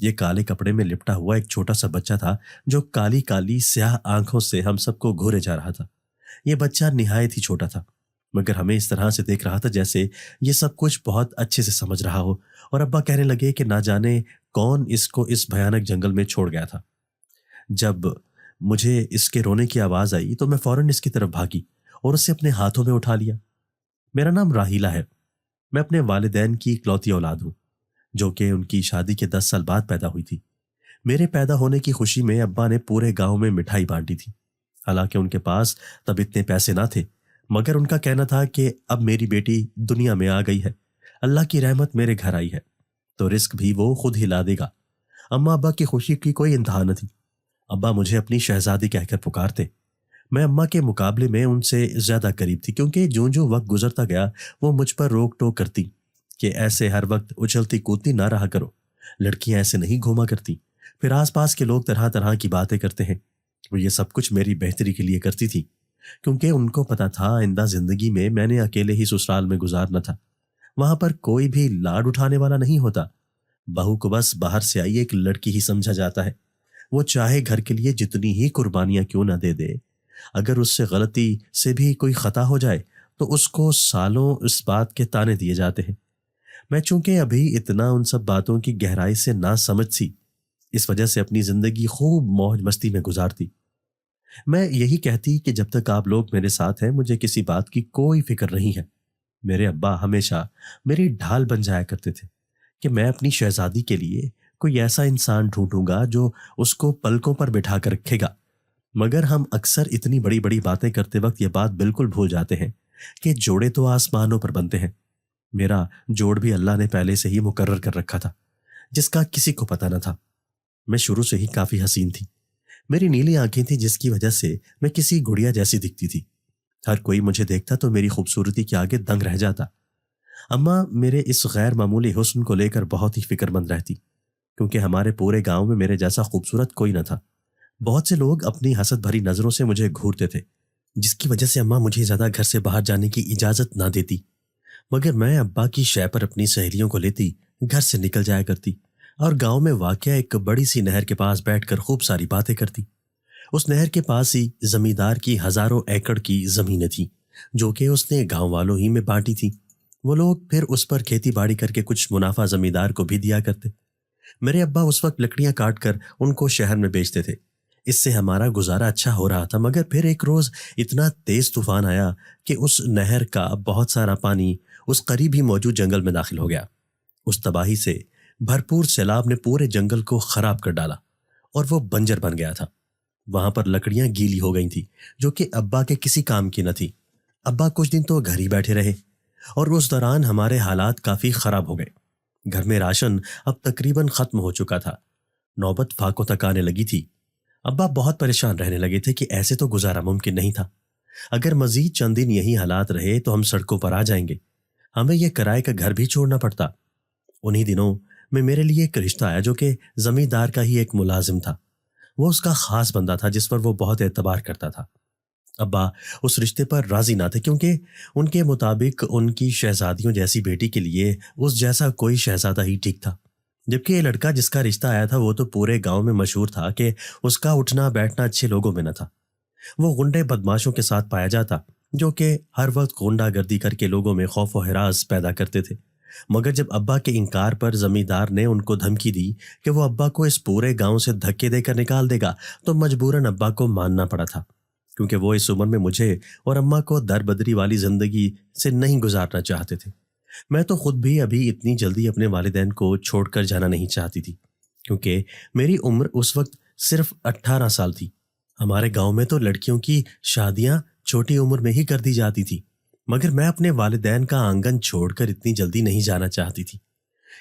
یہ کالے کپڑے میں لپٹا ہوا ایک چھوٹا سا بچہ تھا جو کالی کالی سیاہ آنکھوں سے ہم سب کو گھورے جا رہا تھا۔ یہ بچہ نہایت ہی چھوٹا تھا، مگر ہمیں اس طرح سے دیکھ رہا تھا جیسے یہ سب کچھ بہت اچھے سے سمجھ رہا ہو، اور ابا کہنے لگے کہ نہ جانے کون اس کو اس بھیانک جنگل میں چھوڑ گیا تھا۔ جب مجھے اس کے رونے کی آواز آئی تو میں فوراً اس کی طرف بھاگی اور اسے اپنے ہاتھوں میں اٹھا لیا۔ میرا نام راہیلہ ہے، میں اپنے والدین کی اکلوتی اولاد ہوں، جو کہ ان کی شادی کے 10 سال بعد پیدا ہوئی تھی۔ میرے پیدا ہونے کی خوشی میں ابا نے پورے گاؤں میں مٹھائی بانٹی تھی۔ حالانکہ ان کے پاس تب اتنے پیسے نہ تھے، مگر ان کا کہنا تھا کہ اب میری بیٹی دنیا میں آ گئی ہے، اللہ کی رحمت میرے گھر آئی ہے تو رزق بھی وہ خود ہی لا دے گا۔ اماں ابا کی خوشی کی کوئی انتہا نہ تھی۔ ابا مجھے اپنی شہزادی کہہ کر پکارتے۔ میں اماں کے مقابلے میں ان سے زیادہ قریب تھی، کیونکہ جو وقت گزرتا گیا وہ مجھ پر روک ٹوک کرتی کہ ایسے ہر وقت اچھلتی کودتی نہ رہا کرو، لڑکیاں ایسے نہیں گھوما کرتی، پھر آس پاس کے لوگ طرح طرح کی باتیں کرتے ہیں۔ وہ یہ سب کچھ میری بہتری کے لیے کرتی تھی، کیونکہ ان کو پتا تھا آئندہ زندگی میں نے اکیلے ہی سسرال میں گزارنا تھا، وہاں پر کوئی بھی لاڈ اٹھانے والا نہیں ہوتا۔ بہو کو بس باہر سے آئی ایک لڑکی ہی سمجھا جاتا ہے، وہ چاہے گھر کے لیے جتنی ہی قربانیاں کیوں نہ دے دے، اگر اس سے غلطی سے بھی کوئی خطا ہو جائے تو اس کو سالوں اس بات کے تانے دیے جاتے ہیں۔ میں چونکہ ابھی اتنا ان سب باتوں کی گہرائی سے نہ سمجھ سی، اس وجہ سے اپنی زندگی خوب موج مستی میں گزارتی۔ میں یہی کہتی کہ جب تک آپ لوگ میرے ساتھ ہیں مجھے کسی بات کی کوئی فکر نہیں ہے۔ میرے ابا ہمیشہ میری ڈھال بن جایا کرتے تھے کہ میں اپنی شہزادی کے لیے کوئی ایسا انسان ڈھونڈوں گا جو اس کو پلکوں پر بٹھا کر رکھے گا، مگر ہم اکثر اتنی بڑی بڑی باتیں کرتے وقت یہ بات بالکل بھول جاتے ہیں کہ جوڑے تو آسمانوں پر بنتے ہیں۔ میرا جوڑ بھی اللہ نے پہلے سے ہی مقرر کر رکھا تھا، جس کا کسی کو پتہ نہ تھا۔ میں شروع سے ہی کافی حسین تھی، میری نیلی آنکھیں تھیں جس کی وجہ سے میں کسی گڑیا جیسی دکھتی تھی۔ ہر کوئی مجھے دیکھتا تو میری خوبصورتی کے آگے دنگ رہ جاتا۔ اماں میرے اس غیر معمولی حسن کو لے کر بہت ہی فکر مند رہتی، کیونکہ ہمارے پورے گاؤں میں میرے جیسا خوبصورت کوئی نہ تھا۔ بہت سے لوگ اپنی حسد بھری نظروں سے مجھے گھورتے تھے، جس کی وجہ سے اماں مجھے زیادہ گھر سے باہر جانے کی اجازت نہ دیتی، مگر میں ابا کی شے پر اپنی سہیلیوں کو لیتی گھر سے نکل جایا کرتی اور گاؤں میں واقع ایک بڑی سی نہر کے پاس بیٹھ کر خوب ساری باتیں کرتی۔ اس نہر کے پاس ہی زمیندار کی ہزاروں ایکڑ کی زمینیں تھیں، جو کہ اس نے گاؤں والوں ہی میں بانٹی تھی۔ وہ لوگ پھر اس پر کھیتی باڑی کر کے کچھ منافع زمیندار کو بھی دیا کرتے۔ میرے ابا اس وقت لکڑیاں کاٹ کر ان کو شہر میں بیچتے تھے، اس سے ہمارا گزارا اچھا ہو رہا تھا۔ مگر پھر ایک روز اتنا تیز طوفان آیا کہ اس نہر کا بہت سارا پانی اس قریب ہی موجود جنگل میں داخل ہو گیا۔ اس تباہی سے بھرپور سیلاب نے پورے جنگل کو خراب کر ڈالا اور وہ بنجر بن گیا تھا۔ وہاں پر لکڑیاں گیلی ہو گئی تھی جو کہ ابا کے کسی کام کی نہ تھی۔ ابا کچھ دن تو گھر ہی بیٹھے رہے اور اس دوران ہمارے حالات کافی خراب ہو گئے۔ گھر میں راشن اب تقریباً ختم ہو چکا تھا، نوبت فاقوں تک آنے لگی تھی۔ ابا بہت پریشان رہنے لگے تھے کہ ایسے تو گزارا ممکن نہیں تھا، اگر مزید چند دن یہی حالات رہے تو ہم سڑکوں پر آ جائیں گے، ہمیں یہ کرائے کا گھر بھی چھوڑنا پڑتا۔ انہی دنوں میں میرے لیے ایک رشتہ آیا جو کہ زمیندار کا ہی ایک ملازم تھا۔ وہ اس کا خاص بندہ تھا جس پر وہ بہت اعتبار کرتا تھا۔ ابا اس رشتے پر راضی نہ تھے، کیونکہ ان کے مطابق ان کی شہزادیوں جیسی بیٹی کے لیے اس جیسا کوئی شہزادہ ہی ٹھیک تھا، جبکہ یہ لڑکا جس کا رشتہ آیا تھا وہ تو پورے گاؤں میں مشہور تھا کہ اس کا اٹھنا بیٹھنا اچھے لوگوں میں نہ تھا۔ وہ غنڈے بدماشوں کے ساتھ پایا جاتا جو کہ ہر وقت غنڈہ گردی کر کے لوگوں میں خوف و ہراس پیدا کرتے تھے۔ مگر جب ابا کے انکار پر زمیندار نے ان کو دھمکی دی کہ وہ ابا کو اس پورے گاؤں سے دھکے دے کر نکال دے گا تو مجبوراً ابا کو ماننا پڑا تھا، کیونکہ وہ اس عمر میں مجھے اور اماں کو در بدری والی زندگی سے نہیں گزارنا چاہتے تھے۔ میں تو خود بھی ابھی اتنی جلدی اپنے والدین کو چھوڑ کر جانا نہیں چاہتی تھی، کیونکہ میری عمر اس وقت صرف 18 سال تھی۔ ہمارے گاؤں میں تو لڑکیوں کی شادیاں چھوٹی عمر میں ہی کر دی جاتی تھی، مگر میں اپنے والدین کا آنگن چھوڑ کر اتنی جلدی نہیں جانا چاہتی تھی،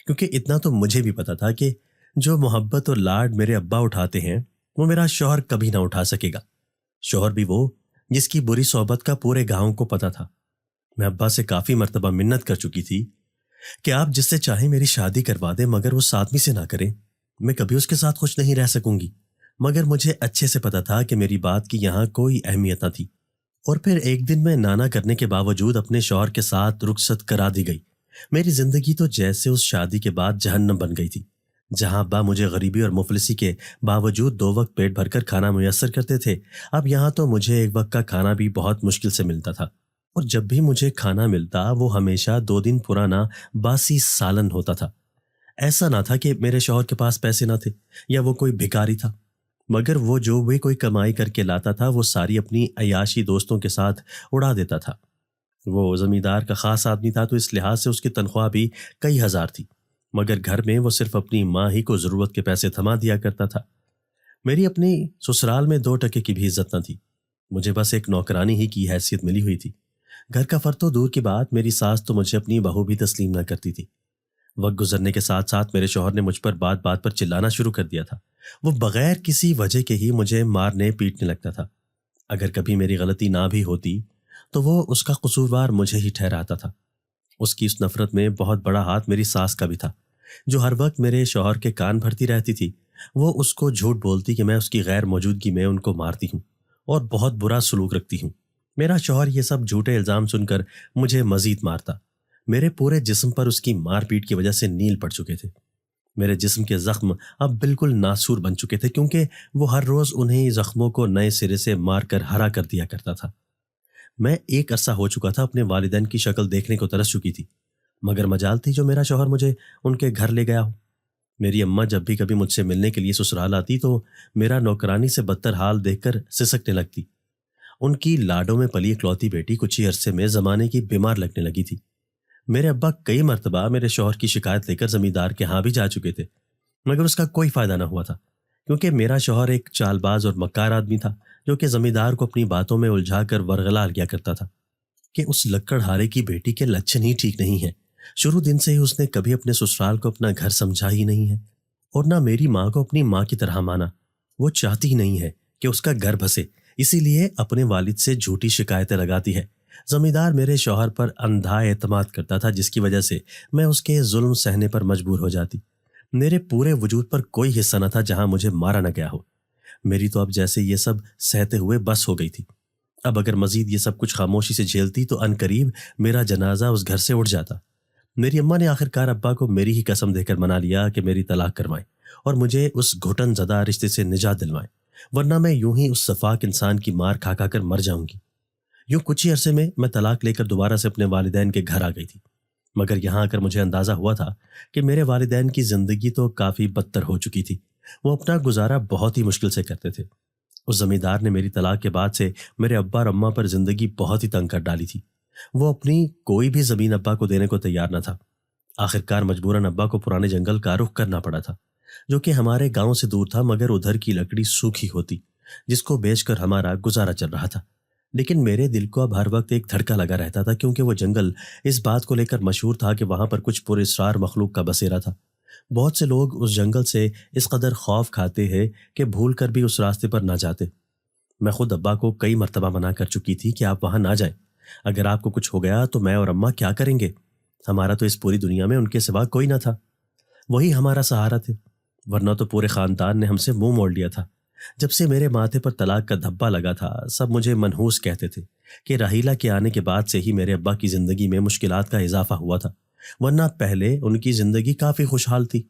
کیونکہ اتنا تو مجھے بھی پتا تھا کہ جو محبت اور لاڈ میرے ابا اٹھاتے ہیں وہ میرا شوہر کبھی نہ اٹھا سکے گا، شوہر بھی وہ جس کی بری صحبت کا پورے گاؤں کو پتا تھا۔ میں ابا سے کافی مرتبہ منت کر چکی تھی کہ آپ جس سے چاہیں میری شادی کروا دیں، مگر وہ ساتویں سے نہ کریں، میں کبھی اس کے ساتھ خوش نہیں رہ سکوں گی۔ مگر مجھے اچھے سے پتا تھا کہ میری بات کی یہاں کوئی اہمیت نہ تھی، اور پھر ایک دن میں نانا کرنے کے باوجود اپنے شوہر کے ساتھ رخصت کرا دی گئی۔ میری زندگی تو جیسے اس شادی کے بعد جہنم بن گئی تھی، جہاں ابا مجھے غریبی اور مفلسی کے باوجود 2 وقت پیٹ بھر کر کھانا میسر کرتے تھے، اب یہاں تو مجھے ایک وقت کا کھانا بھی بہت مشکل سے ملتا تھا، اور جب بھی مجھے کھانا ملتا وہ ہمیشہ 2 دن پرانا باسی سالن ہوتا تھا۔ ایسا نہ تھا کہ میرے شوہر کے پاس پیسے نہ تھے یا وہ کوئی بھکاری تھا، مگر وہ جو بھی کوئی کمائی کر کے لاتا تھا وہ ساری اپنی عیاشی دوستوں کے ساتھ اڑا دیتا تھا۔ وہ زمیندار کا خاص آدمی تھا تو اس لحاظ سے اس کی تنخواہ بھی کئی ہزار تھی، مگر گھر میں وہ صرف اپنی ماں ہی کو ضرورت کے پیسے تھما دیا کرتا تھا۔ میری اپنی سسرال میں 2 ٹکے کی بھی عزت نہ تھی، مجھے بس ایک نوکرانی ہی کی حیثیت ملی ہوئی تھی۔ گھر کا فرد تو دور کی بات، میری ساس تو مجھے اپنی بہو بھی تسلیم نہ کرتی تھی۔ وقت گزرنے کے ساتھ ساتھ میرے شوہر نے مجھ پر بات بات پر چلانا شروع کر دیا تھا۔ وہ بغیر کسی وجہ کے ہی مجھے مارنے پیٹنے لگتا تھا۔ اگر کبھی میری غلطی نہ بھی ہوتی تو وہ اس کا قصوروار مجھے ہی ٹھہراتا تھا۔ اس کی اس نفرت میں بہت بڑا ہاتھ میری ساس کا بھی تھا، جو ہر وقت میرے شوہر کے کان بھرتی رہتی تھی۔ وہ اس کو جھوٹ بولتی کہ میں اس کی غیر موجودگی میں ان کو مارتی ہوں اور بہت برا سلوک رکھتی ہوں۔ میرا شوہر یہ سب جھوٹے الزام سن کر مجھے مزید مارتا۔ میرے پورے جسم پر اس کی مار پیٹ کی وجہ سے نیل پڑ چکے تھے۔ میرے جسم کے زخم اب بالکل ناسور بن چکے تھے، کیونکہ وہ ہر روز انہیں زخموں کو نئے سرے سے مار کر ہرا کر دیا کرتا تھا۔ میں ایک عرصہ ہو چکا تھا اپنے والدین کی شکل دیکھنے کو ترس چکی تھی، مگر مجال تھی جو میرا شوہر مجھے ان کے گھر لے گیا ہو۔ میری اماں جب بھی کبھی مجھ سے ملنے کے لیے سسرال آتی تو میرا نوکرانی سے بدتر حال دیکھ کر سسکنے لگتی۔ ان کی لاڈوں میں پلی اکلوتی بیٹی کچھ ہی عرصے میں زمانے کی بیمار لگنے لگی تھی۔ میرے ابا کئی مرتبہ میرے شوہر کی شکایت لے کر زمیندار کے ہاں بھی جا چکے تھے، مگر اس کا کوئی فائدہ نہ ہوا تھا، کیونکہ میرا شوہر ایک چال باز اور مکار آدمی تھا جو کہ زمیندار کو اپنی باتوں میں الجھا کر ورغلا لیا کرتا تھا کہ اس لکڑ ہارے کی بیٹی کے لچھن ہی ٹھیک نہیں ہے۔ شروع دن سے ہی اس نے کبھی اپنے سسرال کو اپنا گھر سمجھا ہی نہیں ہے، اور نہ میری ماں کو اپنی ماں کی طرح مانا۔ وہ چاہتی ہی نہیں ہے کہ اس کا گھر بسے، اسی لیے اپنے والد سے جھوٹی شکایتیں لگاتی ہے۔ زمیندار میرے شوہر پر اندھا اعتماد کرتا تھا، جس کی وجہ سے میں اس کے ظلم سہنے پر مجبور ہو جاتی۔ میرے پورے وجود پر کوئی حصہ نہ تھا جہاں مجھے مارا نہ گیا ہو۔ میری تو اب جیسے یہ سب سہتے ہوئے بس ہو گئی تھی۔ اب اگر مزید یہ سب کچھ خاموشی سے جھیلتی تو عنقریب میرا جنازہ اس گھر سے اٹھ جاتا۔ میری اماں نے آخرکار ابا کو میری ہی قسم دے کر منا لیا کہ میری طلاق کروائیں اور مجھے اس گھٹن زدہ رشتے سے نجات دلوائیں، ورنہ میں یوں ہی اس صفاک انسان کی مار کھا کھا کر مر جاؤں گی۔ یوں کچھ ہی عرصے میں طلاق لے کر دوبارہ سے اپنے والدین کے گھر آ گئی تھی، مگر یہاں آ کر مجھے اندازہ ہوا تھا کہ میرے والدین کی زندگی تو کافی بدتر ہو چکی تھی۔ وہ اپنا گزارا بہت ہی مشکل سے کرتے تھے۔ اس زمیندار نے میری طلاق کے بعد سے میرے ابا اور اماں پر زندگی بہت ہی تنگ کر ڈالی تھی۔ وہ اپنی کوئی بھی زمین ابا کو دینے کو تیار نہ تھا۔ آخرکار مجبوراً ابا کو پرانے جنگل کا رخ کرنا پڑا تھا، جو کہ ہمارے گاؤں سے دور تھا، مگر ادھر کی لکڑی سوکھی ہوتی جس کو بیچ کر ہمارا گزارا چل رہا تھا۔ لیکن میرے دل کو اب ہر وقت ایک دھڑکا لگا رہتا تھا، کیونکہ وہ جنگل اس بات کو لے کر مشہور تھا کہ وہاں پر کچھ پراسرار مخلوق کا بسیرا تھا۔ بہت سے لوگ اس جنگل سے اس قدر خوف کھاتے ہیں کہ بھول کر بھی اس راستے پر نہ جاتے۔ میں خود ابا کو کئی مرتبہ منع کر چکی تھی کہ آپ وہاں نہ جائیں، اگر آپ کو کچھ ہو گیا تو میں اور اماں کیا کریں گے؟ ہمارا تو اس پوری دنیا میں ان کے سوا کوئی نہ تھا، وہی ہمارا سہارا تھے، ورنہ تو پورے خاندان نے ہم سے منہ موڑ لیا تھا۔ جب سے میرے ماتھے پر طلاق کا دھبا لگا تھا سب مجھے منحوس کہتے تھے کہ راحیلہ کے آنے کے بعد سے ہی میرے ابا کی زندگی میں مشکلات کا اضافہ ہوا تھا، ورنہ پہلے ان کی زندگی کافی خوشحال تھی۔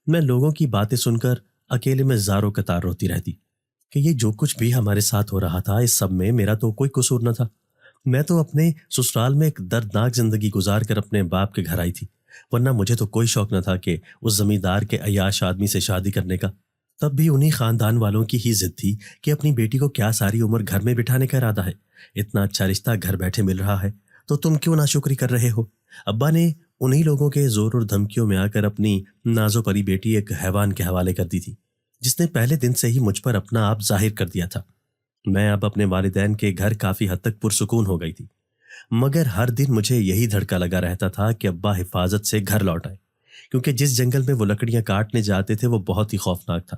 میں لوگوں کی باتیں سن کر اکیلے میں زاروں قطار روتی رہتی کہ یہ جو کچھ بھی ہمارے ساتھ ہو رہا تھا اس سب میں میرا تو کوئی قصور نہ تھا۔ میں تو اپنے سسرال میں ایک دردناک زندگی گزار کر اپنے باپ کے گھر آئی تھی، ورنہ مجھے تو کوئی شوق نہ تھا کہ اس زمیندار کے عیاش آدمی سے شادی کرنے کا۔ تب بھی انہی خاندان والوں کی ہی ضد تھی کہ اپنی بیٹی کو کیا ساری عمر گھر میں بٹھانے کا ارادہ ہے؟ اتنا اچھا رشتہ گھر بیٹھے مل رہا ہے تو تم کیوں ناشکری کر رہے ہو؟ ابا نے انہی لوگوں کے زور اور دھمکیوں میں آ کر اپنی نازو پری بیٹی ایک حیوان کے حوالے کر دی تھی، جس نے پہلے دن سے ہی مجھ پر اپنا آپ ظاہر کر دیا تھا۔ میں اب اپنے والدین کے گھر کافی حد تک پرسکون ہو گئی تھی، مگر ہر دن مجھے یہی دھڑکا لگا رہتا تھا کہ ابا حفاظت سے گھر لوٹ آئے، کیونکہ جس جنگل میں وہ لکڑیاں کاٹنے جاتے تھے وہ بہت ہی خوفناک تھا۔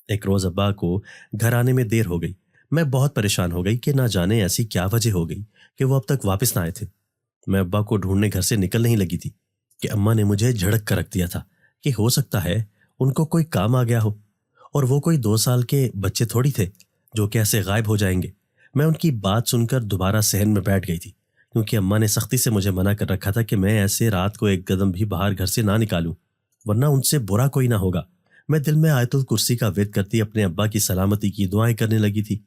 ایک روز ابا کو گھر آنے میں دیر ہو گئی۔ میں بہت پریشان ہو گئی کہ نہ جانے ایسی کیا وجہ ہو گئی کہ وہ اب تک واپس نہ آئے تھے۔ میں ابا کو ڈھونڈنے گھر سے نکل نہیں لگی تھی کہ اماں نے مجھے جھڑک کر رکھ دیا تھا کہ ہو سکتا ہے ان کو کوئی کام آ گیا ہو، اور وہ کوئی 2 سال کے بچے تھوڑی تھے جو کہ ایسے غائب ہو جائیں گے۔ میں ان کی بات سن کر دوبارہ صحن میں بیٹھ گئی تھی، کیونکہ اماں نے سختی سے مجھے منع کر رکھا تھا کہ میں ایسے رات کو ایک قدم بھی باہر گھر سے نہ نکالوں، ورنہ ان سے برا کوئی نہ ہوگا۔ میں دل میں آیت الکرسی کا ورد کرتی اپنے ابا کی سلامتی کی دعائیں کرنے لگی تھی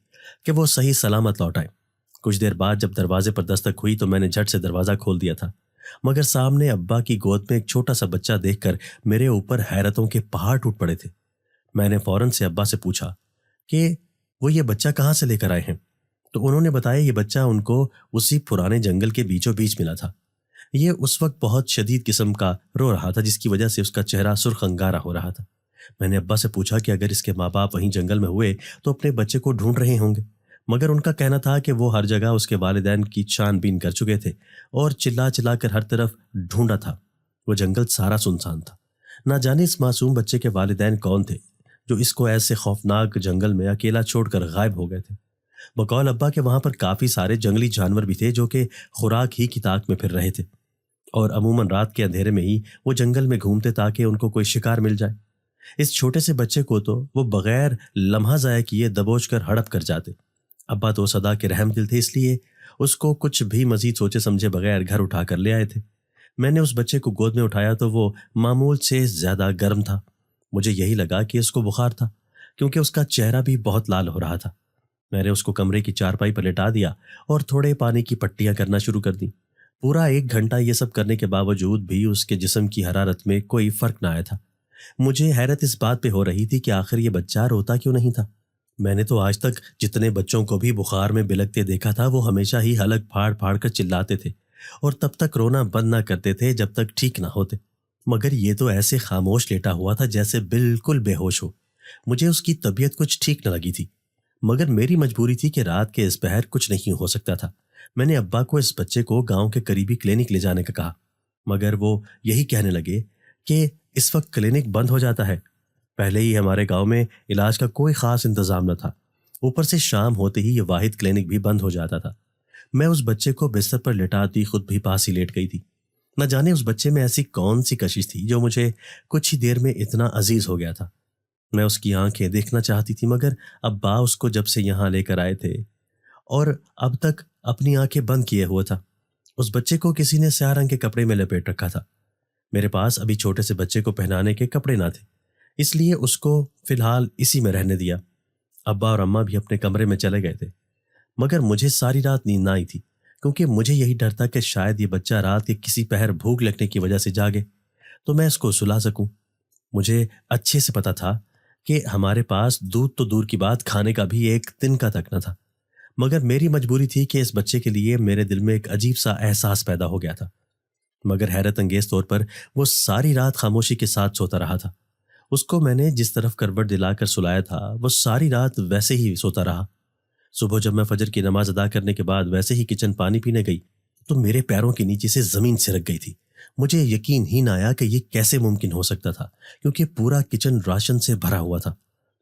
کہ وہ صحیح سلامت لوٹ آئے۔ کچھ دیر بعد جب دروازے پر دستک ہوئی تو میں نے جھٹ سے دروازہ کھول دیا تھا، مگر سامنے ابا کی گود میں ایک چھوٹا سا بچہ دیکھ کر میرے اوپر حیرتوں کے پہاڑ ٹوٹ پڑے تھے۔ میں نے فوراً سے ابا سے پوچھا کہ وہ یہ بچہ کہاں سے لے کر آئے ہیں، تو انہوں نے بتایا یہ بچہ ان کو اسی پرانے جنگل کے بیچوں بیچ ملا تھا۔ یہ اس وقت بہت شدید قسم کا رو رہا تھا، جس کی وجہ سے اس کا چہرہ سرخ انگارہ ہو رہا تھا۔ میں نے ابا سے پوچھا کہ اگر اس کے ماں باپ وہیں جنگل میں ہوئے تو اپنے بچے کو ڈھونڈ رہے ہوں گے، مگر ان کا کہنا تھا کہ وہ ہر جگہ اس کے والدین کی چھان بین کر چکے تھے اور چلا چلا کر ہر طرف ڈھونڈا تھا۔ وہ جنگل سارا سنسان تھا۔ نہ جانے اس معصوم بچے کے والدین کون تھے جو اس کو ایسے خوفناک جنگل میں اکیلا چھوڑ کر غائب ہو گئے تھے۔ بقول ابا کہ وہاں پر کافی سارے جنگلی جانور بھی تھے جو کہ خوراک ہی کی طاق میں پھر رہے تھے، اور عموماً رات کے اندھیرے میں ہی وہ جنگل میں گھومتے تاکہ ان کو کوئی شکار مل جائے۔ اس چھوٹے سے بچے کو تو وہ بغیر لمحہ ضائع کیے دبوچ کر ہڑپ کر جاتے۔ ابا تو صدا کے رحم دل تھے، اس لیے اس کو کچھ بھی مزید سوچے سمجھے بغیر گھر اٹھا کر لے آئے تھے۔ میں نے اس بچے کو گود میں اٹھایا تو وہ معمول سے زیادہ گرم تھا۔ مجھے یہی لگا کہ اس کو بخار تھا، کیونکہ اس کا چہرہ بھی بہت لال ہو رہا تھا۔ میں نے اس کو کمرے کی چارپائی پر لٹا دیا اور تھوڑے پانی کی پٹیاں کرنا شروع کر دیں۔ پورا 1 گھنٹہ یہ سب کرنے کے باوجود بھی اس کے جسم کی حرارت میں کوئی فرق نہ آیا تھا۔ مجھے حیرت اس بات پہ ہو رہی تھی کہ آخر یہ بچہ روتا کیوں نہیں تھا۔ میں نے تو آج تک جتنے بچوں کو بھی بخار میں بلکتے دیکھا تھا وہ ہمیشہ ہی حلق پھاڑ پھاڑ کر چلاتے تھے اور تب تک رونا بند نہ کرتے تھے جب تک ٹھیک نہ ہوتے، مگر یہ تو ایسے خاموش لیٹا ہوا تھا جیسے بالکل بے ہوش ہو۔ مجھے اس کی طبیعت کچھ ٹھیک نہ لگی تھی، مگر میری مجبوری تھی کہ رات کے اس پہر کچھ نہیں ہو سکتا تھا۔ میں نے ابا کو اس بچے کو گاؤں کے قریبی کلینک لے جانے کا کہا، مگر وہ یہی کہنے لگے کہ اس وقت کلینک بند ہو جاتا ہے۔ پہلے ہی ہمارے گاؤں میں علاج کا کوئی خاص انتظام نہ تھا، اوپر سے شام ہوتے ہی یہ واحد کلینک بھی بند ہو جاتا تھا۔ میں اس بچے کو بستر پر لٹاتی خود بھی پاس ہی لیٹ گئی تھی۔ نہ جانے اس بچے میں ایسی کون سی کشش تھی جو مجھے کچھ ہی دیر میں اتنا عزیز ہو گیا تھا۔ میں اس کی آنکھیں دیکھنا چاہتی تھی، مگر ابا اس کو جب سے یہاں لے کر آئے تھے اور اب تک اپنی آنکھیں بند کیے ہوئے تھا۔ اس بچے کو کسی نے سیاہ رنگ کے کپڑے میں لپیٹ رکھا تھا۔ میرے پاس ابھی چھوٹے سے بچے کو پہنانے کے کپڑے نہ تھے، اس لیے اس کو فی الحال اسی میں رہنے دیا۔ ابا اور اماں بھی اپنے کمرے میں چلے گئے تھے، مگر مجھے ساری رات نیند نہ آئی تھی، کیونکہ مجھے یہی ڈر تھا کہ شاید یہ بچہ رات کے کسی پہر بھوک لگنے کی وجہ سے جاگے تو میں اس کو سلا سکوں۔ مجھے اچھے سے پتا تھا کہ ہمارے پاس دودھ تو دور کی بات کھانے کا بھی ایک تنکا تک نہ تھا، مگر میری مجبوری تھی کہ اس بچے کے لیے میرے دل میں ایک عجیب سا احساس پیدا ہو گیا تھا۔ مگر حیرت انگیز طور پر وہ ساری رات خاموشی کے ساتھ سوتا رہا تھا۔ اس کو میں نے جس طرف کروٹ دلا کر سلایا تھا وہ ساری رات ویسے ہی سوتا رہا۔ صبح جب میں فجر کی نماز ادا کرنے کے بعد ویسے ہی کچن پانی پینے گئی تو میرے پیروں کے نیچے سے زمین سرک گئی تھی۔ مجھے یقین ہی نہ آیا کہ یہ کیسے ممکن ہو سکتا تھا، کیونکہ پورا کچن راشن سے بھرا ہوا تھا۔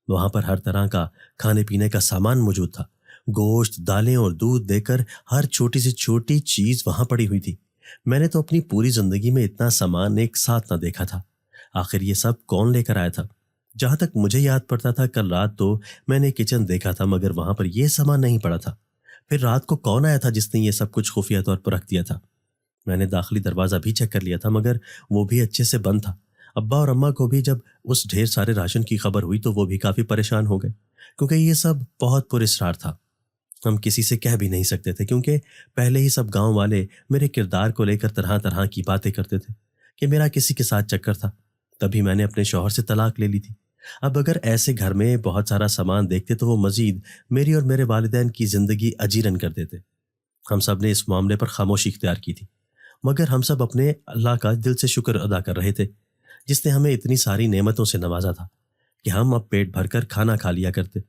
وہاں پر ہر طرح کا کھانے پینے کا سامان موجود تھا، گوشت، دالیں اور دودھ دے کر ہر چھوٹی سے چھوٹی چیز وہاں پڑی ہوئی تھی۔ میں نے تو اپنی پوری زندگی میں اتنا سامان ایک ساتھ نہ دیکھا تھا۔ آخر یہ سب کون لے کر آیا تھا؟ جہاں تک مجھے یاد پڑتا تھا کل رات تو میں نے کچن دیکھا تھا، مگر وہاں پر یہ سامان نہیں پڑا تھا۔ پھر رات کو کون آیا تھا جس نے یہ سب کچھ خفیہ طور پر رکھ دیا تھا؟ میں نے داخلی دروازہ بھی چیک کر لیا تھا، مگر وہ بھی اچھے سے بند تھا۔ ابا اور اماں کو بھی جب اس ڈھیر سارے راشن کی خبر ہوئی تو وہ بھی کافی پریشان ہو گئے، کیونکہ یہ سب بہت پر اسرار تھا۔ ہم کسی سے کہہ بھی نہیں سکتے تھے، کیونکہ پہلے ہی سب گاؤں والے میرے کردار کو لے کر طرح طرح کی باتیں کرتے تھے کہ میرا کسی کے ساتھ چکر تھا، تبھی میں نے اپنے شوہر سے طلاق لے لی تھی۔ اب اگر ایسے گھر میں بہت سارا سامان دیکھتے تو وہ مزید میری اور میرے والدین کی زندگی اجیرن کر دیتے۔ ہم سب نے اس معاملے پر خاموشی اختیار کی تھی، مگر ہم سب اپنے اللہ کا دل سے شکر ادا کر رہے تھے جس نے ہمیں اتنی ساری نعمتوں سے نوازا تھا کہ ہم اب پیٹ بھر کر کھانا کھا لیا کرتے۔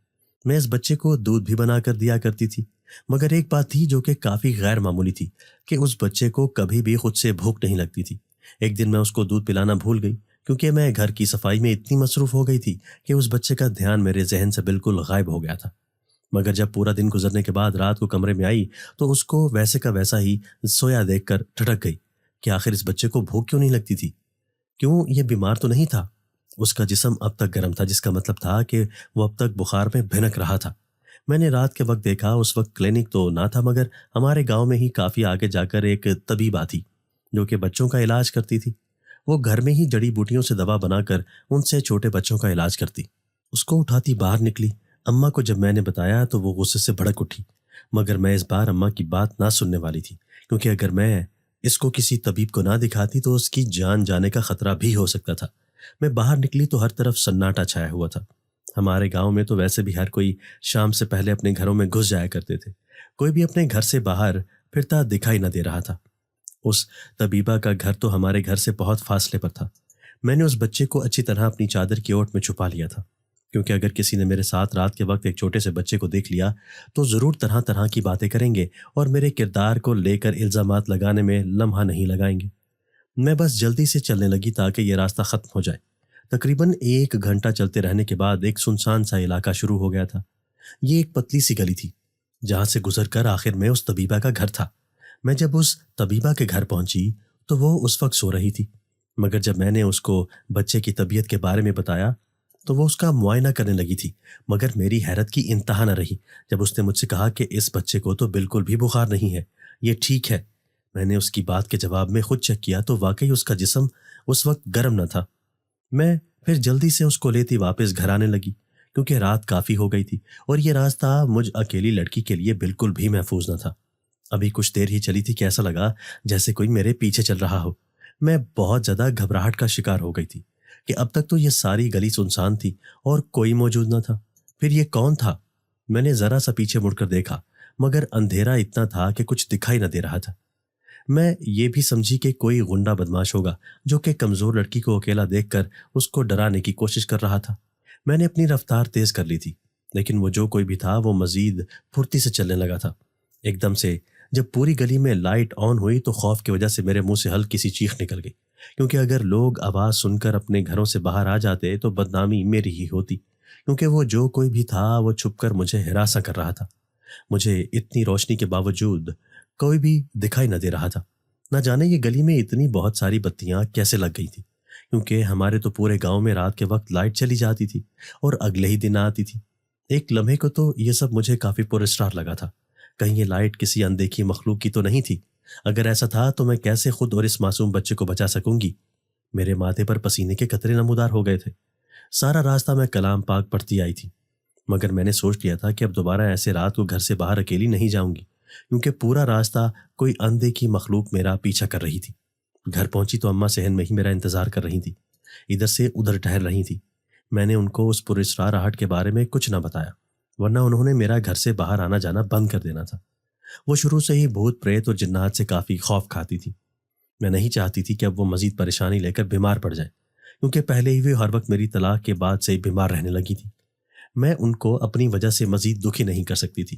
میں اس بچے کو دودھ بھی بنا کر دیا کرتی تھی، مگر ایک بات تھی جو کہ کافی غیر معمولی تھی کہ اس بچے کو کبھی بھی خود سے بھوک نہیں لگتی تھی۔ ایک دن میں اس کو دودھ پلانا بھول گئی، کیونکہ میں گھر کی صفائی میں اتنی مصروف ہو گئی تھی کہ اس بچے کا دھیان میرے ذہن سے بالکل غائب ہو گیا تھا۔ مگر جب پورا دن گزرنے کے بعد رات کو کمرے میں آئی تو اس کو ویسے کا ویسا ہی سویا دیکھ کر ٹھٹک گئی کہ آخر اس بچے کو بھوک کیوں نہیں لگتی تھی؟ کیوں یہ بیمار تو نہیں تھا؟ اس کا جسم اب تک گرم تھا، جس کا مطلب تھا کہ وہ اب تک بخار میں بھنک رہا تھا۔ میں نے رات کے وقت دیکھا، اس وقت کلینک تو نہ تھا، مگر ہمارے گاؤں میں ہی کافی آگے جا کر ایک طبیبہ تھی جو کہ بچوں کا علاج کرتی تھی۔ وہ گھر میں ہی جڑی بوٹیوں سے دوا بنا کر ان سے چھوٹے بچوں کا علاج کرتی۔ اس کو اٹھاتی باہر نکلی۔ اماں کو جب میں نے بتایا تو وہ غصے سے بھڑک اٹھی، مگر میں اس بار اماں کی بات نہ سننے والی تھی، کیونکہ اگر میں اس کو کسی طبیب کو نہ دکھاتی تو اس کی جان جانے کا خطرہ بھی ہو سکتا تھا۔ میں باہر نکلی تو ہر طرف سناٹا چھایا ہوا تھا۔ ہمارے گاؤں میں تو ویسے بھی ہر کوئی شام سے پہلے اپنے گھروں میں گھس جایا کرتے تھے، کوئی بھی اپنے گھر سے باہر پھرتا دکھائی نہ دے رہا تھا۔ اس طبیبہ کا گھر تو ہمارے گھر سے بہت فاصلے پر تھا۔ میں نے اس بچے کو اچھی طرح اپنی چادر کی اوٹ میں چھپا لیا تھا، کیونکہ اگر کسی نے میرے ساتھ رات کے وقت ایک چھوٹے سے بچے کو دیکھ لیا تو ضرور طرح طرح کی باتیں کریں گے اور میرے کردار کو لے کر الزامات لگانے میں لمحہ نہیں لگائیں گے۔ میں بس جلدی سے چلنے لگی تاکہ یہ راستہ ختم ہو جائے۔ تقریباً 1 گھنٹہ چلتے رہنے کے بعد ایک سنسان سا علاقہ شروع ہو گیا تھا۔ یہ ایک پتلی سی گلی تھی جہاں سے گزر کر آخر میں اس طبیبہ کا گھر تھا۔ میں جب اس طبیبہ کے گھر پہنچی تو وہ اس وقت سو رہی تھی، مگر جب میں نے اس کو بچے کی طبیعت کے بارے میں بتایا تو وہ اس کا معائنہ کرنے لگی تھی، مگر میری حیرت کی انتہا نہ رہی جب اس نے مجھ سے کہا کہ اس بچے کو تو بالکل بھی بخار نہیں ہے، یہ ٹھیک ہے۔ میں نے اس کی بات کے جواب میں خود چیک کیا تو واقعی اس کا جسم اس وقت گرم نہ تھا۔ میں پھر جلدی سے اس کو لیتی واپس گھر آنے لگی، کیونکہ رات کافی ہو گئی تھی اور یہ راستہ مجھ اکیلی لڑکی کے لیے بالکل بھی محفوظ نہ تھا۔ ابھی کچھ دیر ہی چلی تھی کہ ایسا لگا جیسے کوئی میرے پیچھے چل رہا ہو۔ میں بہت زیادہ گھبراہٹ کا شکار ہو گئی تھی کہ اب تک تو یہ ساری گلی سنسان تھی اور کوئی موجود نہ تھا، پھر یہ کون تھا؟ میں نے ذرا سا پیچھے مڑ کر دیکھا، مگر اندھیرا اتنا تھا کہ کچھ دکھائی نہ دے رہا تھا۔ میں یہ بھی سمجھی کہ کوئی غنڈہ بدماش ہوگا جو کہ کمزور لڑکی کو اکیلا دیکھ کر اس کو ڈرانے کی کوشش کر رہا تھا۔ میں نے اپنی رفتار تیز کر لی تھی، لیکن وہ جو کوئی بھی تھا وہ مزید پھرتی سے چلنے لگا تھا۔ ایک دم سے جب پوری گلی میں لائٹ آن ہوئی تو خوف کی وجہ سے میرے منہ سے ہلکی سی چیخ نکل گئی، کیونکہ اگر لوگ آواز سن کر اپنے گھروں سے باہر آ جاتے تو بدنامی میری ہی ہوتی، کیونکہ وہ جو کوئی بھی تھا وہ چھپ کر مجھے ہراساں کر رہا تھا۔ مجھے اتنی روشنی کے باوجود کوئی بھی دکھائی نہ دے رہا تھا۔ نہ جانے یہ گلی میں اتنی بہت ساری بتیاں کیسے لگ گئی تھی، کیونکہ ہمارے تو پورے گاؤں میں رات کے وقت لائٹ چلی جاتی تھی اور اگلے ہی دن آتی تھی۔ ایک لمحے کو تو یہ سب مجھے کافی پر اسرار لگا تھا، کہیں یہ لائٹ کسی اندیکھی مخلوق کی تو نہیں تھی؟ اگر ایسا تھا تو میں کیسے خود اور اس معصوم بچے کو بچا سکوں گی؟ میرے ماتھے پر پسینے کے قطرے نمودار ہو گئے تھے۔ سارا راستہ میں کلام پاک پڑھتی آئی تھی، مگر میں نے سوچ لیا تھا کہ اب دوبارہ ایسے رات کو گھر سے باہر اکیلی نہیں جاؤں گی، کیونکہ پورا راستہ کوئی اندیکھی مخلوق میرا پیچھا کر رہی تھی۔ گھر پہنچی تو اماں صحن میں ہی میرا انتظار کر رہی تھی، ادھر سے ادھر ٹہل رہی تھی۔ میں نے ان کو اس پر اسرار آہٹ کے بارے میں کچھ نہ بتایا، ورنہ انہوں نے میرا گھر سے باہر آنا جانا بند کر دینا تھا۔ وہ شروع سے ہی بھوت پریت اور جنات سے کافی خوف کھاتی تھی۔ میں نہیں چاہتی تھی کہ اب وہ مزید پریشانی لے کر بیمار پڑ جائیں، کیونکہ پہلے ہی وہ ہر وقت میری طلاق کے بعد سے بیمار رہنے لگی تھی۔ میں ان کو اپنی وجہ سے مزید دکھی نہیں کر سکتی تھی۔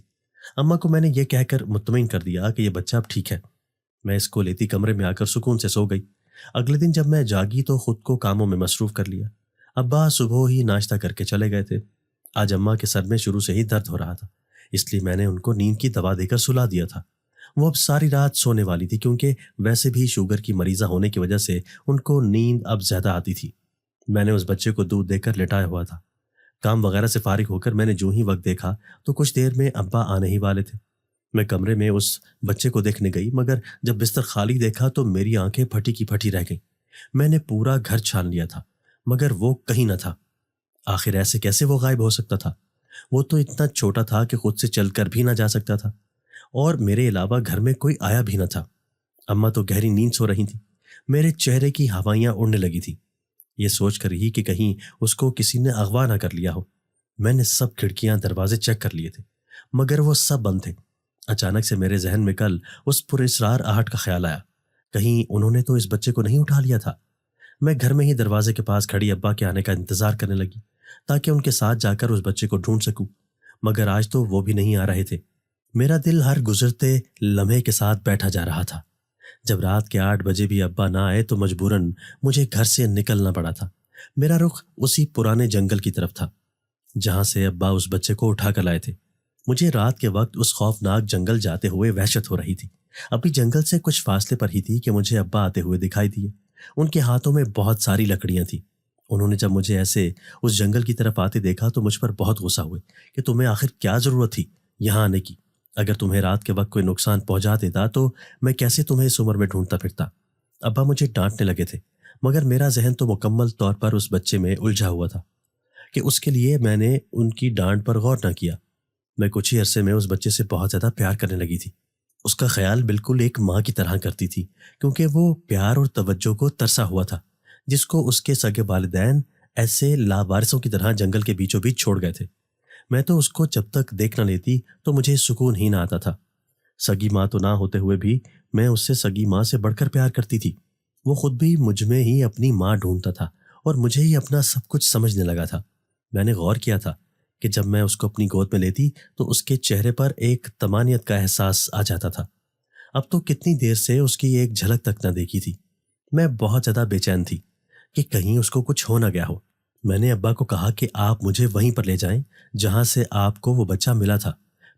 اماں کو میں نے یہ کہہ کر مطمئن کر دیا کہ یہ بچہ اب ٹھیک ہے۔ میں اس کو لیتی کمرے میں آ کر سکون سے سو گئی۔ اگلے دن جب میں جاگی تو خود کو کاموں میں مصروف کر لیا۔ ابا صبح ہی ناشتہ کر کے چلے گئے تھے۔ آج اماں کے سر میں شروع سے ہی درد ہو رہا تھا، اس لیے میں نے ان کو نیند کی دوا دے کر سلا دیا تھا۔ وہ اب ساری رات سونے والی تھی، کیونکہ ویسے بھی شوگر کی مریضہ ہونے کی وجہ سے ان کو نیند اب زیادہ آتی تھی۔ میں نے اس بچے کو دودھ دے کر لٹایا ہوا تھا۔ کام وغیرہ سے فارغ ہو کر میں نے جو ہی وقت دیکھا تو کچھ دیر میں ابا آنے ہی والے تھے۔ میں کمرے میں اس بچے کو دیکھنے گئی، مگر جب بستر خالی دیکھا تو میری آنکھیں پھٹی کی پھٹی رہ گئیں۔ میں نے پورا گھر چھان لیا تھا، مگر وہ کہیں نہ تھا۔ آخر ایسے کیسے وہ غائب ہو سکتا تھا؟ وہ تو اتنا چھوٹا تھا کہ خود سے چل کر بھی نہ جا سکتا تھا، اور میرے علاوہ گھر میں کوئی آیا بھی نہ تھا۔ اماں تو گہری نیند سو رہی تھیں۔ میرے چہرے کی ہوائیاں اڑنے لگی تھیں، یہ سوچ کر ہی کہ کہیں اس کو کسی نے اغوا نہ کر لیا ہو۔ میں نے سب کھڑکیاں دروازے چیک کر لیے تھے، مگر وہ سب بند تھے۔ اچانک سے میرے ذہن میں کل اس پر اسرار آہٹ کا خیال آیا، کہیں انہوں نے تو اس بچے کو نہیں اٹھا لیا تھا۔ میں گھر میں ہی دروازے کے پاس کھڑی ابا کے آنے کا انتظار کرنے لگی تاکہ ان کے ساتھ جا کر اس بچے کو ڈھونڈ سکوں، مگر آج تو وہ بھی نہیں آ رہے تھے۔ میرا دل ہر گزرتے لمحے کے ساتھ بیٹھا جا رہا تھا۔ جب رات کے 8 بجے بھی ابا نہ آئے تو مجبوراً مجھے گھر سے نکلنا پڑا تھا۔ میرا رخ اسی پرانے جنگل کی طرف تھا جہاں سے ابا اس بچے کو اٹھا کر لائے تھے۔ مجھے رات کے وقت اس خوفناک جنگل جاتے ہوئے وحشت ہو رہی تھی۔ ابھی جنگل سے کچھ فاصلے پر ہی تھی کہ مجھے ابا آتے ہوئے دکھائی دیے۔ ان کے ہاتھوں میں بہت ساری لکڑیاں تھیں۔ انہوں نے جب مجھے ایسے اس جنگل کی طرف آتے دیکھا تو مجھ پر بہت غصہ ہوئے کہ تمہیں آخر کیا ضرورت تھی یہاں آنے کی؟ اگر تمہیں رات کے وقت کوئی نقصان پہنچا دیتا تو میں کیسے تمہیں اس عمر میں ڈھونڈتا پھرتا؟ ابا مجھے ڈانٹنے لگے تھے، مگر میرا ذہن تو مکمل طور پر اس بچے میں الجھا ہوا تھا کہ اس کے لیے میں نے ان کی ڈانٹ پر غور نہ کیا۔ میں کچھ ہی عرصے میں اس بچے سے بہت زیادہ پیار کرنے لگی تھی۔ اس کا خیال بالکل ایک ماں کی طرح کرتی تھی، کیونکہ وہ پیار اور توجہ کو ترسا ہوا تھا، جس کو اس کے سگے والدین ایسے لاوارثوں کی طرح جنگل کے بیچوں بیچ چھوڑ گئے تھے۔ میں تو اس کو جب تک دیکھ نہ لیتی تو مجھے سکون ہی نہ آتا تھا۔ سگی ماں تو نہ ہوتے ہوئے بھی میں اس سے سگی ماں سے بڑھ کر پیار کرتی تھی۔ وہ خود بھی مجھ میں ہی اپنی ماں ڈھونڈتا تھا اور مجھے ہی اپنا سب کچھ سمجھنے لگا تھا۔ میں نے غور کیا تھا کہ جب میں اس کو اپنی گود میں لیتی تو اس کے چہرے پر ایک طمانینت کا احساس آ جاتا تھا۔ اب تو کتنی دیر سے اس کی ایک جھلک تک نہ دیکھی تھی۔ میں بہت زیادہ بے چین تھی کہ کہیں اس کو کچھ ہو نہ گیا ہو۔ میں نے ابا کو کہا کہ آپ مجھے وہیں پر لے جائیں جہاں سے آپ کو وہ بچہ ملا تھا۔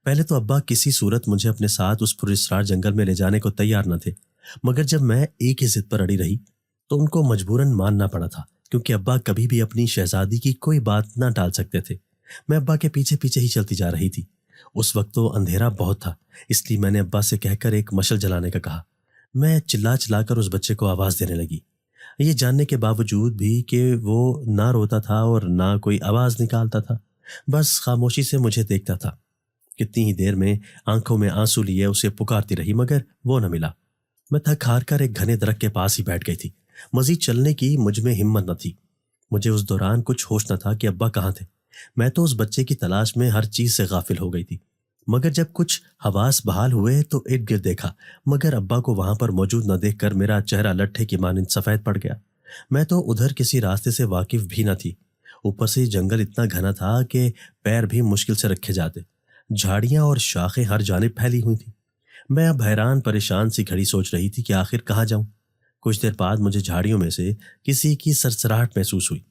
پہلے تو ابا کسی صورت مجھے اپنے ساتھ اس پراسرار جنگل میں لے جانے کو تیار نہ تھے، مگر جب میں ایک ہی ضد پر اڑی رہی تو ان کو مجبوراً ماننا پڑا تھا، کیونکہ ابا کبھی بھی اپنی شہزادی کی کوئی بات نہ ٹال سکتے تھے۔ میں ابا کے پیچھے پیچھے ہی چلتی جا رہی تھی۔ اس وقت تو اندھیرا بہت تھا، اس لیے میں نے ابا سے کہہ کر ایک مشعل جلانے کا کہا۔ میں چلا چلا کر اس بچے کو آواز دینے لگی، یہ جاننے کے باوجود بھی کہ وہ نہ روتا تھا اور نہ کوئی آواز نکالتا تھا، بس خاموشی سے مجھے دیکھتا تھا۔ کتنی ہی دیر میں آنکھوں میں آنسو لیے اسے پکارتی رہی، مگر وہ نہ ملا۔ میں تھک ہار کر ایک گھنے درخت کے پاس ہی بیٹھ گئی تھی۔ مزید چلنے کی مجھ میں ہمت نہ تھی۔ مجھے اس دوران کچھ ہوش نہ تھا کہ ابا کہاں تھے۔ میں تو اس بچے کی تلاش میں ہر چیز سے غافل ہو گئی تھی، مگر جب کچھ حواس بحال ہوئے تو ارد گرد دیکھا، مگر ابا کو وہاں پر موجود نہ دیکھ کر میرا چہرہ لٹھے کی مانند سفید پڑ گیا۔ میں تو ادھر کسی راستے سے واقف بھی نہ تھی۔ اوپر سے جنگل اتنا گھنا تھا کہ پیر بھی مشکل سے رکھے جاتے، جھاڑیاں اور شاخیں ہر جانب پھیلی ہوئی تھیں۔ میں اب حیران پریشان سی کھڑی سوچ رہی تھی کہ آخر کہاں جاؤں۔ کچھ دیر بعد مجھے جھاڑیوں میں سے کسی کی سرسراہٹ محسوس ہوئی۔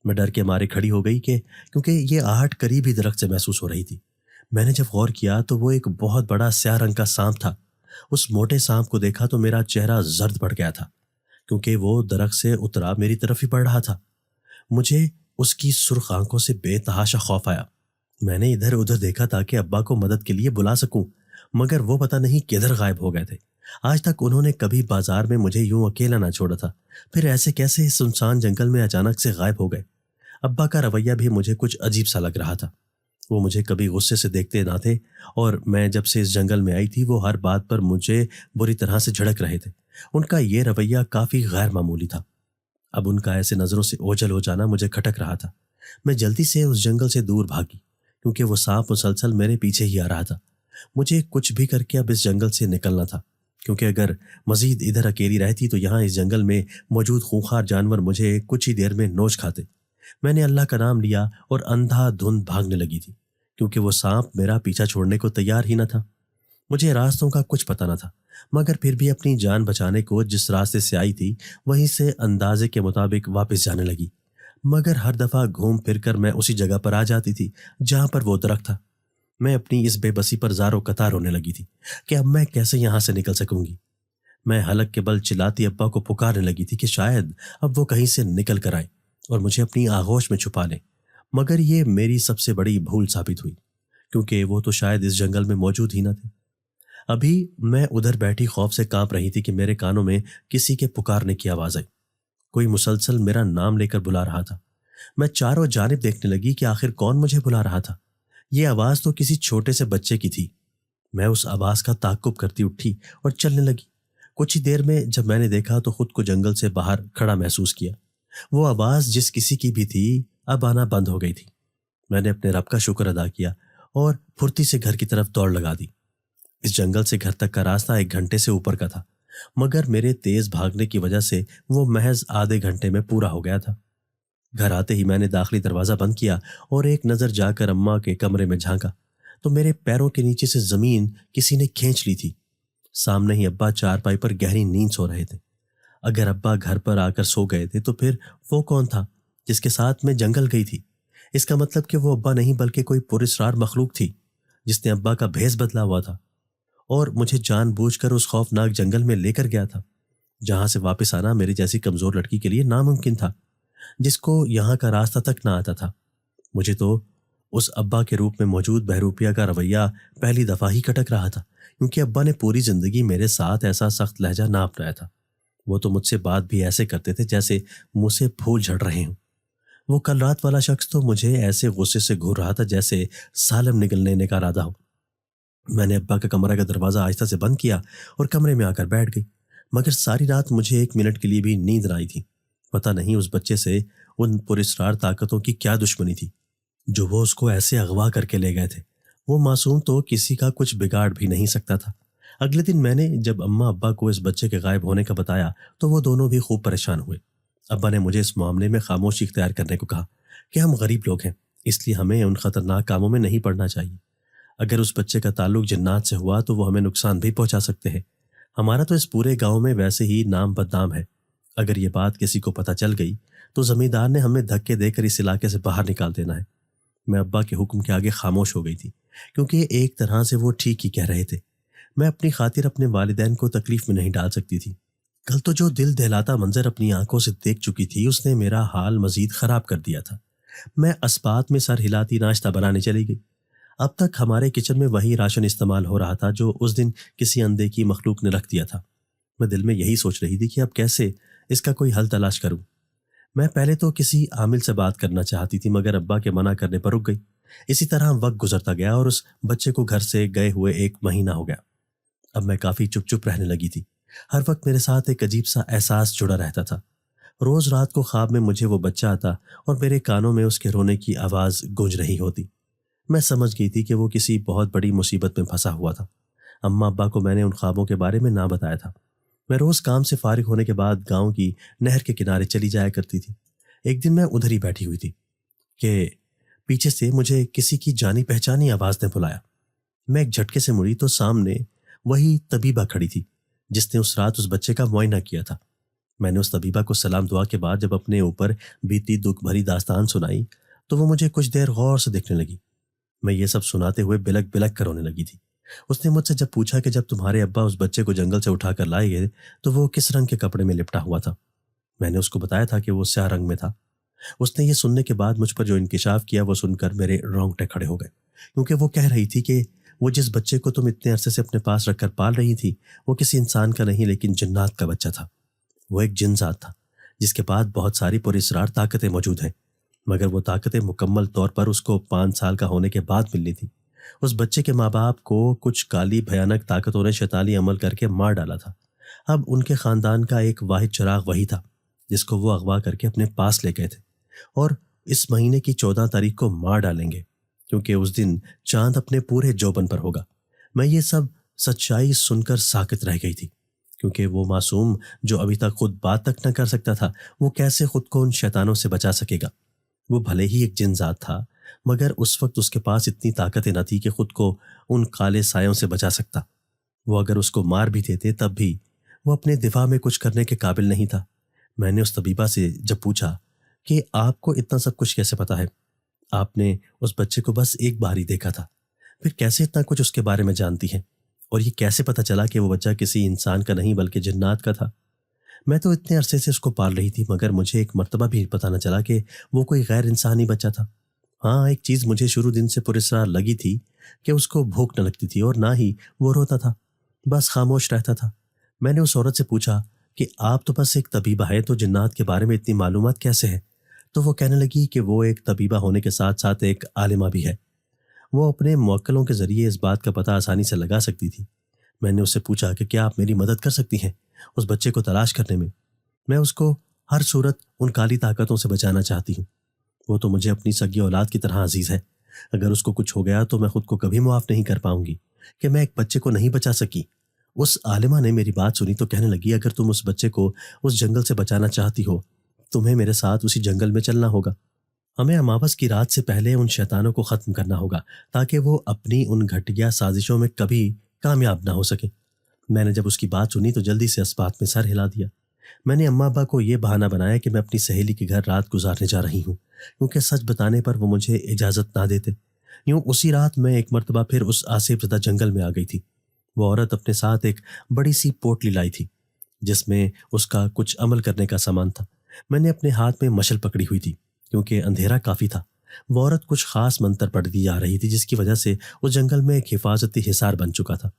میں ڈر کے مارے کھڑی ہو گئی کیونکہ یہ آہٹ قریب ہی درخت سے محسوس ہو رہی تھی۔ میں نے جب غور کیا تو وہ ایک بہت بڑا سیاہ رنگ کا سانپ تھا۔ اس موٹے سانپ کو دیکھا تو میرا چہرہ زرد پڑ گیا تھا، کیونکہ وہ درخت سے اترا میری طرف ہی پڑ رہا تھا۔ مجھے اس کی سرخ آنکھوں سے بے تحاشا خوف آیا۔ میں نے ادھر ادھر دیکھا تاکہ ابا کو مدد کے لیے بلا سکوں، مگر وہ پتہ نہیں کدھر غائب ہو گئے تھے۔ آج تک انہوں نے کبھی بازار میں مجھے یوں اکیلا نہ چھوڑا تھا، پھر ایسے کیسے اس سنسان جنگل میں اچانک سے غائب ہو گئے۔ ابا کا رویہ بھی مجھے کچھ عجیب سا لگ رہا تھا۔ وہ مجھے کبھی غصے سے دیکھتے نہ تھے، اور میں جب سے اس جنگل میں آئی تھی وہ ہر بات پر مجھے بری طرح سے جھڑک رہے تھے۔ ان کا یہ رویہ کافی غیر معمولی تھا۔ اب ان کا ایسے نظروں سے اوجھل ہو جانا مجھے کھٹک رہا تھا۔ میں جلدی سے اس جنگل سے دور بھاگی، کیونکہ وہ سانپ مسلسل میرے پیچھے ہی آ رہا تھا۔ مجھے کچھ بھی کر کے اب اس جنگل سے نکلنا تھا، کیونکہ اگر مزید ادھر اکیلی رہتی تو یہاں اس جنگل میں موجود خونخوار جانور مجھے کچھ ہی دیر میں نوچ کھاتے۔ میں نے اللہ کا نام لیا اور اندھا دھند بھاگنے لگی تھی، کیونکہ وہ سانپ میرا پیچھا چھوڑنے کو تیار ہی نہ تھا۔ مجھے راستوں کا کچھ پتہ نہ تھا، مگر پھر بھی اپنی جان بچانے کو جس راستے سے آئی تھی وہیں سے اندازے کے مطابق واپس جانے لگی، مگر ہر دفعہ گھوم پھر کر میں اسی جگہ پر آ جاتی تھی جہاں پر وہ درخت تھا۔ میں اپنی اس بے بسی پر زار و قطار ہونے لگی تھی کہ اب میں کیسے یہاں سے نکل سکوں گی۔ میں حلق کے بل چلاتی ابا کو پکارنے لگی تھی کہ شاید اب وہ کہیں سے نکل کر آئے اور مجھے اپنی آغوش میں چھپا لیں، مگر یہ میری سب سے بڑی بھول ثابت ہوئی، کیونکہ وہ تو شاید اس جنگل میں موجود ہی نہ تھے۔ ابھی میں ادھر بیٹھی خوف سے کانپ رہی تھی کہ میرے کانوں میں کسی کے پکارنے کی آواز آئی۔ کوئی مسلسل میرا نام لے کر بلا رہا تھا۔ میں چاروں جانب دیکھنے لگی کہ آخر کون مجھے بلا رہا تھا۔ یہ آواز تو کسی چھوٹے سے بچے کی تھی۔ میں اس آواز کا تعقب کرتی اٹھی اور چلنے لگی۔ کچھ ہی دیر میں جب میں نے دیکھا تو خود کو جنگل سے باہر کھڑا محسوس کیا۔ وہ آواز جس کسی کی بھی تھی اب آنا بند ہو گئی تھی۔ میں نے اپنے رب کا شکر ادا کیا اور پھرتی سے گھر کی طرف دوڑ لگا دی۔ اس جنگل سے گھر تک کا راستہ 1 گھنٹے سے اوپر کا تھا، مگر میرے تیز بھاگنے کی وجہ سے وہ محض آدھے گھنٹے میں پورا ہو گیا تھا۔ گھر آتے ہی میں نے داخلی دروازہ بند کیا اور ایک نظر جا کر اماں کے کمرے میں جھانکا تو میرے پیروں کے نیچے سے زمین کسی نے کھینچ لی تھی۔ سامنے ہی ابا چارپائی پر گہری نیند سو رہے تھے۔ اگر ابا گھر پر آ کر سو گئے تھے تو پھر وہ کون تھا جس کے ساتھ میں جنگل گئی تھی؟ اس کا مطلب کہ وہ ابا نہیں بلکہ کوئی پراسرار مخلوق تھی جس نے ابا کا بھیس بدلا ہوا تھا اور مجھے جان بوجھ کر اس خوفناک جنگل میں لے کر گیا تھا، جہاں سے واپس آنا میری جیسی کمزور لڑکی کے لیے ناممکن تھا، جس کو یہاں کا راستہ تک نہ آتا تھا۔ مجھے تو اس ابا کے روپ میں موجود بہروپیہ کا رویہ پہلی دفعہ ہی کھٹک رہا تھا، کیونکہ ابا نے پوری زندگی میرے ساتھ ایسا سخت لہجہ نہ اپنایا تھا۔ وہ تو مجھ سے بات بھی ایسے کرتے تھے جیسے منہ سے پھول جھڑ رہے ہوں۔ وہ کل رات والا شخص تو مجھے ایسے غصے سے گھور رہا تھا جیسے سالم نگلنے کا ارادہ ہو۔ میں نے ابا کا کمرہ کا دروازہ آہستہ سے بند کیا اور کمرے میں آ کر بیٹھ گئی، مگر ساری رات مجھے ایک منٹ کے لیے بھی نیند نہ آئی تھی۔ پتہ نہیں اس بچے سے ان پراسرار طاقتوں کی کیا دشمنی تھی جو وہ اس کو ایسے اغوا کر کے لے گئے تھے۔ وہ معصوم تو کسی کا کچھ بگاڑ بھی نہیں سکتا تھا۔ اگلے دن میں نے جب اماں ابا کو اس بچے کے غائب ہونے کا بتایا تو وہ دونوں بھی خوب پریشان ہوئے۔ ابا نے مجھے اس معاملے میں خاموشی اختیار کرنے کو کہا کہ ہم غریب لوگ ہیں، اس لیے ہمیں ان خطرناک کاموں میں نہیں پڑنا چاہیے۔ اگر اس بچے کا تعلق جنات سے ہوا تو وہ ہمیں نقصان بھی پہنچا سکتے ہیں۔ ہمارا تو اس پورے گاؤں میں ویسے ہی نام بدنام ہے۔ اگر یہ بات کسی کو پتہ چل گئی تو زمیندار نے ہمیں دھکے دے کر اس علاقے سے باہر نکال دینا ہے۔ میں ابا کے حکم کے آگے خاموش ہو گئی تھی، کیونکہ ایک طرح سے وہ ٹھیک ہی کہہ رہے تھے۔ میں اپنی خاطر اپنے والدین کو تکلیف میں نہیں ڈال سکتی تھی۔ کل تو جو دل دہلاتا منظر اپنی آنکھوں سے دیکھ چکی تھی اس نے میرا حال مزید خراب کر دیا تھا۔ میں اسبات میں سر ہلاتی ناشتہ بنانے چلی گئی۔ اب تک ہمارے کچن میں وہی راشن استعمال ہو رہا تھا جو اس دن کسی اندھے کی مخلوق نے رکھ دیا تھا۔ میں دل میں یہی سوچ رہی تھی کہ اب کیسے اس کا کوئی حل تلاش کروں۔ میں پہلے تو کسی عامل سے بات کرنا چاہتی تھی مگر ابا کے منع کرنے پر رک گئی۔ اسی طرح وقت گزرتا گیا اور اس بچے کو گھر سے گئے ہوئے 1 مہینہ ہو گیا۔ اب میں کافی چپ چپ رہنے لگی تھی۔ ہر وقت میرے ساتھ ایک عجیب سا احساس جڑا رہتا تھا۔ روز رات کو خواب میں مجھے وہ بچہ آتا اور میرے کانوں میں اس کے رونے کی آواز گونج رہی ہوتی۔ میں سمجھ گئی تھی کہ وہ کسی بہت بڑی مصیبت میں پھنسا ہوا تھا۔ اماں ابا کو میں نے ان خوابوں کے بارے میں نہ بتایا تھا۔ میں روز کام سے فارغ ہونے کے بعد گاؤں کی نہر کے کنارے چلی جایا کرتی تھی۔ ایک دن میں ادھر ہی بیٹھی ہوئی تھی کہ پیچھے سے مجھے کسی کی جانی پہچانی آواز نے بلایا۔ میں ایک جھٹکے سے مڑی تو سامنے وہی طبیبہ کھڑی تھی جس نے اس رات اس بچے کا معائنہ کیا تھا۔ میں نے اس طبیبہ کو سلام دعا کے بعد جب اپنے اوپر بیتی دکھ بھری داستان سنائی تو وہ مجھے کچھ دیر غور سے دیکھنے لگی۔ میں یہ سب سناتے ہوئے بلک بلک کر رونے لگی تھی۔ اس نے مجھ سے جب پوچھا کہ جب تمہارے ابا اس بچے کو جنگل سے اٹھا کر لائے گئے تو وہ کس رنگ کے کپڑے میں لپٹا ہوا تھا، میں نے اس کو بتایا تھا کہ وہ سیاہ رنگ میں تھا۔ اس نے یہ سننے کے بعد مجھ پر جو انکشاف کیا وہ سن کر میرے رونگٹے کھڑے ہو گئے، کیونکہ وہ کہہ رہی تھی کہ وہ جس بچے کو تم اتنے عرصے سے اپنے پاس رکھ کر پال رہی تھی وہ کسی انسان کا نہیں لیکن جنات کا بچہ تھا۔ وہ ایک جن ذات تھا جس کے پاس بہت ساری پراسرار طاقتیں موجود ہیں، مگر وہ طاقتیں مکمل طور پر اس کو 5 سال کا ہونے کے بعد ملنی تھی۔ اس بچے کے ماں باپ کو کچھ کالی بھیانک طاقتوں نے شیطانی عمل کر کے مار ڈالا تھا۔ اب ان کے خاندان کا ایک واحد چراغ وہی تھا جس کو وہ اغوا کر کے اپنے پاس لے گئے تھے، اور اس مہینے کی 14 تاریخ کو مار ڈالیں گے، کیونکہ اس دن چاند اپنے پورے جوبن پر ہوگا۔ میں یہ سب سچائی سن کر ساکت رہ گئی تھی، کیونکہ وہ معصوم جو ابھی تک خود بات تک نہ کر سکتا تھا وہ کیسے خود کو ان شیطانوں سے بچا سکے گا۔ وہ بھلے ہی ایک جن ذات تھا مگر اس وقت اس کے پاس اتنی طاقتیں نہ تھی کہ خود کو ان کالے سایوں سے بچا سکتا۔ وہ اگر اس کو مار بھی دیتے تب بھی وہ اپنے دفاع میں کچھ کرنے کے قابل نہیں تھا۔ میں نے اس طبیبہ سے جب پوچھا کہ آپ کو اتنا سب کچھ کیسے پتا ہے؟ آپ نے اس بچے کو بس ایک بار ہی دیکھا تھا، پھر کیسے اتنا کچھ اس کے بارے میں جانتی ہیں؟ اور یہ کیسے پتا چلا کہ وہ بچہ کسی انسان کا نہیں بلکہ جنات کا تھا؟ میں تو اتنے عرصے سے اس کو پال رہی تھی مگر مجھے ایک مرتبہ بھی پتہ نہ چلا کہ وہ کوئی غیر انسانی بچہ تھا۔ ہاں، ایک چیز مجھے شروع دن سے پراسرار لگی تھی کہ اس کو بھوک نہ لگتی تھی اور نہ ہی وہ روتا تھا، بس خاموش رہتا تھا۔ میں نے اس عورت سے پوچھا کہ آپ تو بس ایک طبیبہ ہے تو جنات کے بارے میں اتنی معلومات کیسے ہے؟ تو وہ کہنے لگی کہ وہ ایک طبیبہ ہونے کے ساتھ ساتھ ایک عالمہ بھی ہے۔ وہ اپنے موکلوں کے ذریعے اس بات کا پتہ آسانی سے لگا سکتی تھی۔ میں نے اس سے پوچھا کہ کیا آپ میری مدد کر سکتی ہیں اس بچے کو تلاش کرنے میں؟ میں اس کو ہر صورت ان کالی طاقتوں سے بچانا چاہتی ہوں۔ وہ تو مجھے اپنی سگی اولاد کی طرح عزیز ہے۔ اگر اس کو کچھ ہو گیا تو میں خود کو کبھی معاف نہیں کر پاؤں گی کہ میں ایک بچے کو نہیں بچا سکی۔ اس عالمہ نے میری بات سنی تو کہنے لگی اگر تم اس بچے کو اس جنگل سے بچانا چاہتی ہو تمہیں میرے ساتھ اسی جنگل میں چلنا ہوگا۔ ہمیں اماوس کی رات سے پہلے ان شیطانوں کو ختم کرنا ہوگا تاکہ وہ اپنی ان گھٹیا سازشوں میں کبھی کامیاب نہ ہو سکے۔ میں نے جب اس کی بات سنی تو جلدی سے اس بات میں سر ہلا دیا۔ میں نے اماں ابا کو یہ بہانہ بنایا کہ میں اپنی سہیلی کے گھر رات گزارنے جا رہی ہوں، کیونکہ سچ بتانے پر وہ مجھے اجازت نہ دیتے۔ یوں اسی رات میں ایک مرتبہ پھر اس آصف زدہ جنگل میں آ گئی تھی۔ وہ عورت اپنے ساتھ ایک بڑی سی پوٹلی لائی تھی جس میں اس کا کچھ عمل کرنے کا سامان تھا۔ میں نے اپنے ہاتھ میں مشل پکڑی ہوئی تھی کیونکہ اندھیرا کافی تھا۔ وہ عورت کچھ خاص منتر پڑھتی جا رہی تھی جس کی وجہ سے اس جنگل میں ایک حفاظتی حصار بن چکا تھا۔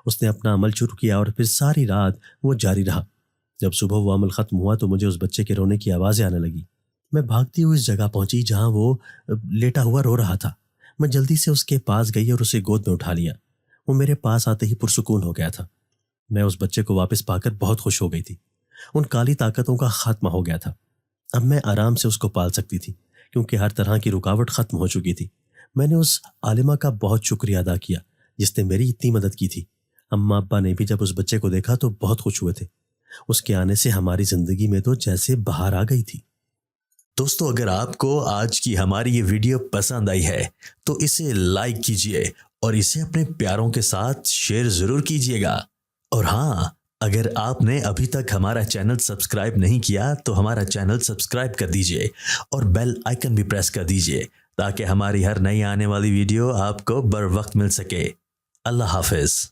اس نے اپنا عمل شروع کیا اور پھر ساری رات وہ جاری رہا۔ جب صبح وہ عمل ختم ہوا تو مجھے اس بچے کے رونے کی آوازیں آنے لگی۔ میں بھاگتی ہوئی اس جگہ پہنچی جہاں وہ لیٹا ہوا رو رہا تھا۔ میں جلدی سے اس کے پاس گئی اور اسے گود میں اٹھا لیا۔ وہ میرے پاس آتے ہی پرسکون ہو گیا تھا۔ میں اس بچے کو واپس پا کر بہت خوش ہو گئی تھی۔ ان کالی طاقتوں کا خاتمہ ہو گیا تھا۔ اب میں آرام سے اس کو پال سکتی تھی کیونکہ ہر طرح کی رکاوٹ ختم ہو چکی تھی۔ میں نے اس عالمہ کا بہت شکریہ ادا کیا جس نے میری اتنی مدد کی تھی۔ اماں ابا نے بھی جب اس بچے کو دیکھا تو بہت خوش ہوئے تھے۔ اس کے آنے سے ہماری زندگی میں تو جیسے بہار آ گئی تھی۔ دوستو، اگر آپ کو آج کی ہماری یہ ویڈیو پسند آئی ہے تو اسے لائک کیجئے اور اسے اپنے پیاروں کے ساتھ شیئر ضرور کیجئے گا۔ اور ہاں، اگر آپ نے ابھی تک ہمارا چینل سبسکرائب نہیں کیا تو ہمارا چینل سبسکرائب کر دیجئے اور بیل آئیکن بھی پریس کر دیجئے تاکہ ہماری ہر نئی آنے والی ویڈیو آپ کو بر وقت مل سکے۔ اللہ حافظ۔